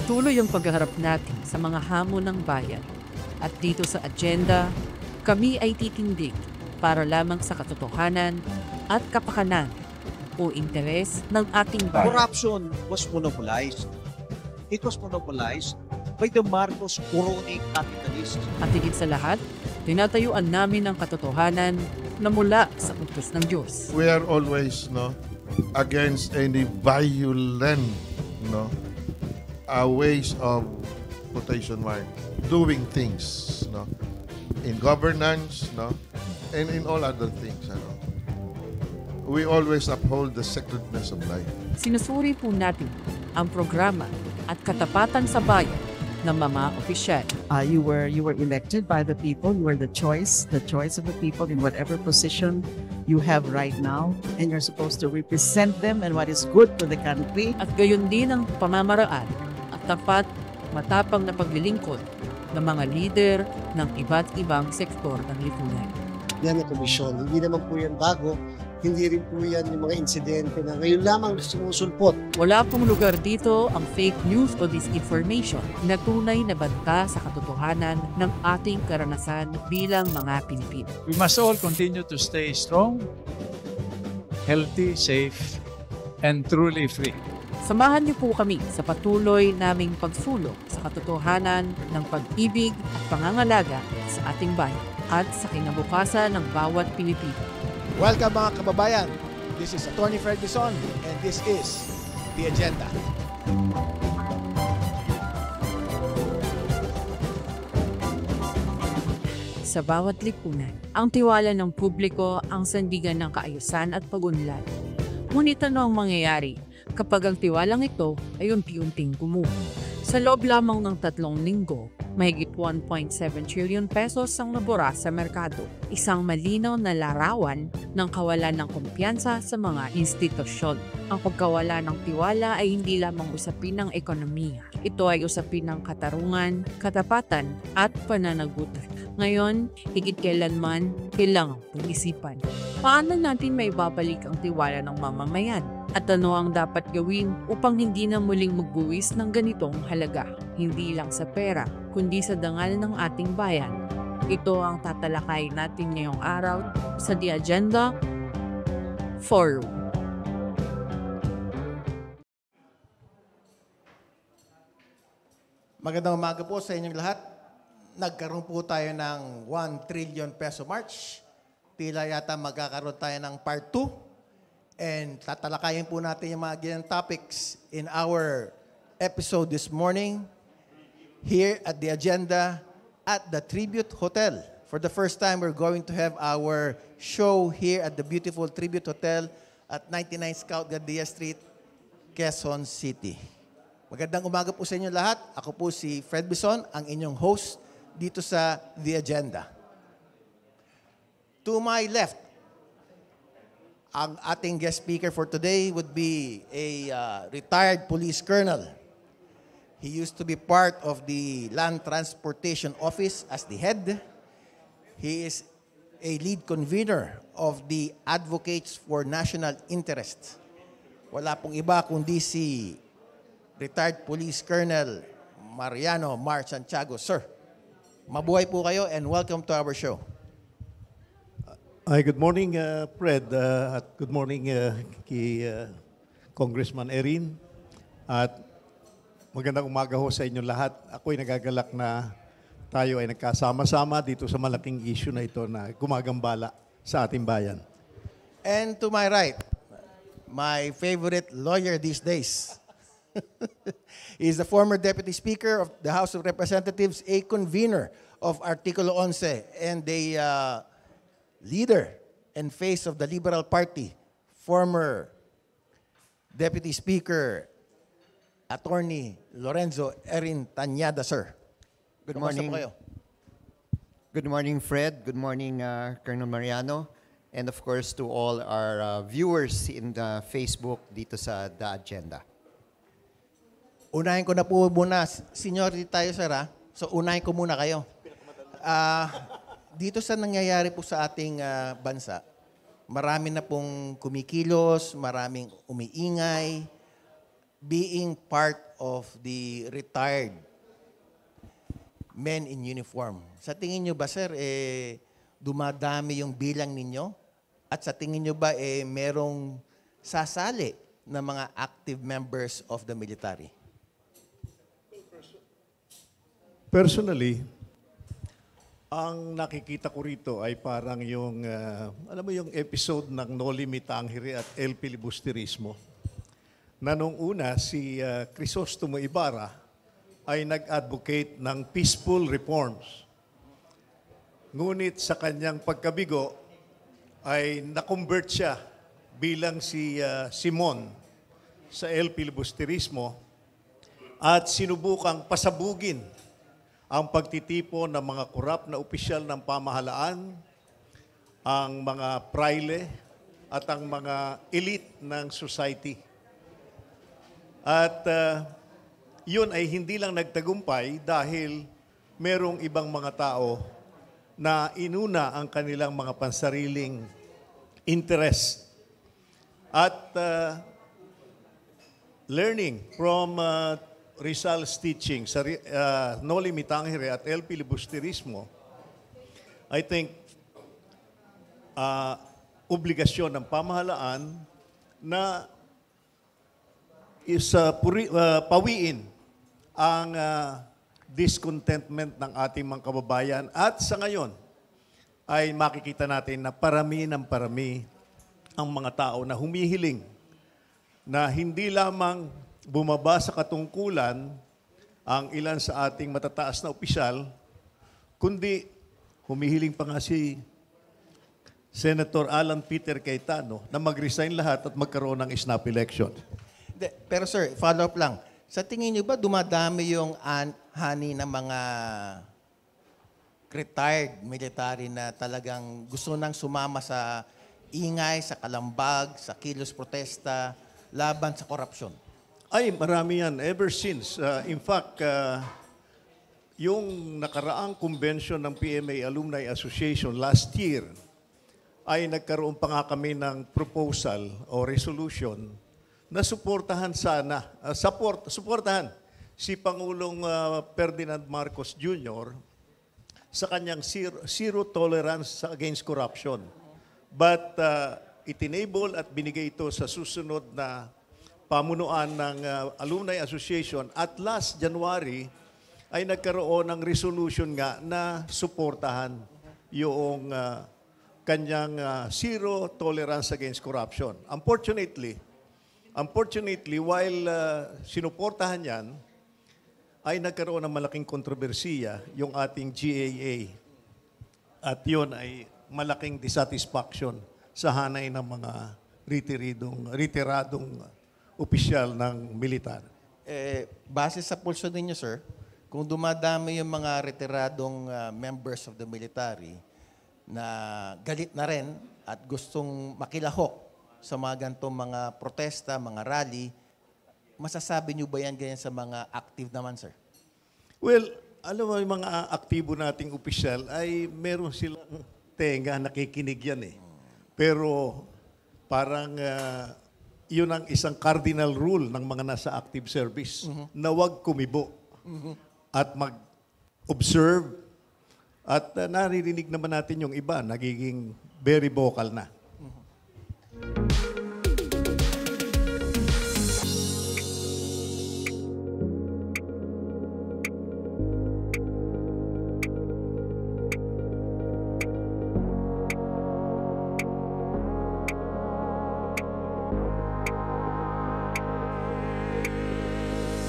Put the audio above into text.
Patuloy ang paghaharap natin sa mga hamon ng bayan. At dito sa agenda, kami ay titindig para lamang sa katotohanan at kapakanan o interes ng ating bayan. Corruption was monopolized. It was monopolized by the Marcos crony capitalists. At higit sa lahat, tinatayuan namin ang katotohanan na mula sa utos ng Diyos. We are always against any violent ways of quotation mark doing things in governance and in all other things. We always uphold the sacredness of life. Sinusuri po natin ang programa at katapatan sa bayan ng mga opisyal. You were elected by the people. You were the choice of the people in whatever position you have right now, and you're supposed to represent them and what is good for the country. At gayon din ang pamamaraan at tapat, matapang na paglilingkod ng mga lider ng iba't ibang sektor ng lipunan. Yan ang komisyon. Hindi naman po yan bago. Hindi rin po yan yung mga insidente na ngayon lamang sumusulpot. Wala pong lugar dito ang fake news o disinformation na tunay na banta sa katotohanan ng ating karanasan bilang mga Pilipino. We must all continue to stay strong, healthy, safe, and truly free. Samahan niyo po kami sa patuloy naming pagsulong sa katotohanan ng pag-ibig at pangangalaga sa ating bayan at sa kinabukasan ng bawat Pilipino. Welcome mga kababayan. This is Attorney Fred Bison and this is The Agenda. Sa bawat lipunan, ang tiwala ng publiko ang sandigan ng kaayusan at pag-unlad. Ngunit ano ang mangyayari kapag ang tiwalang ito ay unti-unting gumuho? Sa loob lamang ng 3 linggo, mahigit 1.7 trillion pesos ang nabura sa merkado. Isang malinaw na larawan ng kawalan ng kumpiyansa sa mga institusyon. Ang pagkawala ng tiwala ay hindi lamang usapin ng ekonomiya. Ito ay usapin ng katarungan, katapatan at pananagutan. Ngayon, higit kailanman, kailangang pag-isipan. Paano natin may babalik ang tiwala ng mamamayan? At ano ang dapat gawin upang hindi na muling magbuwis ng ganitong halaga? Hindi lang sa pera, kundi sa dangal ng ating bayan. Ito ang tatalakay natin ngayong araw sa The Agenda Forum. Magandang umaga po sa inyong lahat. Nagkaroon po tayo ng 1 trillion peso march. Tila yata magkakaroon tayo ng part 2. And tatalakayin po natin yung mga ganyan topics in our episode this morning here at The Agenda at the Tribute Hotel. For the first time, we're going to have our show here at the beautiful Tribute Hotel at 99 Scout Gardia Street, Quezon City. Magandang umaga po sa inyo lahat. Ako po si Fred Bison, ang inyong host dito sa The Agenda. To my left, ang ating guest speaker for today would be a retired police colonel. He used to be part of the Land Transportation Office as the head. He is a lead convener of the Advocates for National Interest. Wala pong iba kundi si retired police colonel Mariano Mar Santiago. Sir, mabuhay po kayo and welcome to our show. Hi, good morning, Fred. At good morning kay Congressman Erin. At magandang umaga ho sa inyong lahat. Ako'y nagagalak na tayo ay nagkasama-sama dito sa malaking issue na ito na gumagambala sa ating bayan. And to my right, my favorite lawyer these days. He is the former Deputy Speaker of the House of Representatives, a convener of Artikulo 11, and a leader and face of the Liberal Party, former Deputy Speaker, Attorney Lorenzo Erin Tañada, sir. Good Kamusta morning. po kayo? Good morning, Fred. Good morning, Colonel Mariano. And of course, to all our viewers in the Facebook dito sa The Agenda. Unahin ko na po muna. Seniority tayo, sir, ha? So, unahin ko muna kayo. Dito sa nangyayari po sa ating bansa, marami na pong kumikilos, maraming umiingay. being part of the retired men in uniform. Sa tingin nyo ba, sir, dumadami yung bilang ninyo? At sa tingin nyo ba, merong sasali na mga active members of the military? Personally, ang nakikita ko rito ay parang yung, alam mo yung episode ng Noli Me Tangere at El Filibusterismo, na nung una si Crisostomo Ibarra ay nag-advocate ng peaceful reforms. Ngunit sa kanyang pagkabigo ay na-convert siya bilang si Simon sa El Filibusterismo at sinubukang pasabugin ang pagtitipon ng mga korap na opisyal ng pamahalaan, ang mga praile at ang mga elite ng society. At yun ay hindi lang nagtagumpay dahil merong ibang mga tao na inuna ang kanilang mga pansariling interest. At learning from Rizal's teaching sa Noli Me Tangere at El Filibusterismo, I think obligasyon ng pamahalaan na pawiin ang discontentment ng ating mga kababayan. At sa ngayon ay makikita natin na parami ng parami ang mga tao na humihiling na hindi lamang bumaba sa katungkulan ang ilan sa ating matataas na opisyal, kundi humihiling pa nga si Senator Alan Peter Cayetano na mag-resign lahat at magkaroon ng snap election. Pero sir, follow up lang. Sa tingin niyo ba dumadami yung hani ng mga retired military na talagang gusto nang sumama sa ingay, sa kalambag, sa kilos protesta, laban sa korupsyon? Ay, marami yan. Ever since. In fact, yung nakaraang convention ng PMA Alumni Association last year, ay nagkaroon pa nga kami ng proposal o resolution na suportahan sana, suportahan si Pangulong Ferdinand Marcos Jr. sa kanyang zero tolerance against corruption. But it-enable at binigay ito sa susunod na pamunuan ng Alumni Association at last January ay nagkaroon ng resolution nga na suportahan yung kanyang zero tolerance against corruption. Unfortunately, while sinuportahan yan, ay nagkaroon ng malaking kontrobersiya yung ating GAA. At yun ay malaking dissatisfaction sa hanay ng mga retiradong opisyal ng militar. Base sa pulso ninyo, sir, kung dumadami yung mga retiradong members of the military na galit na rin at gustong makilahok sa mga ganitong mga protesta, mga rally, masasabi nyo ba yan ganyan sa mga active naman, sir? Well, alam mo, yung mga aktibo nating opisyal ay meron silang tenga, nakikinig yan eh. Pero parang yun ang isang cardinal rule ng mga nasa active service, na huwag kumibo at mag-observe. At naririnig naman natin yung iba, nagiging very vocal na.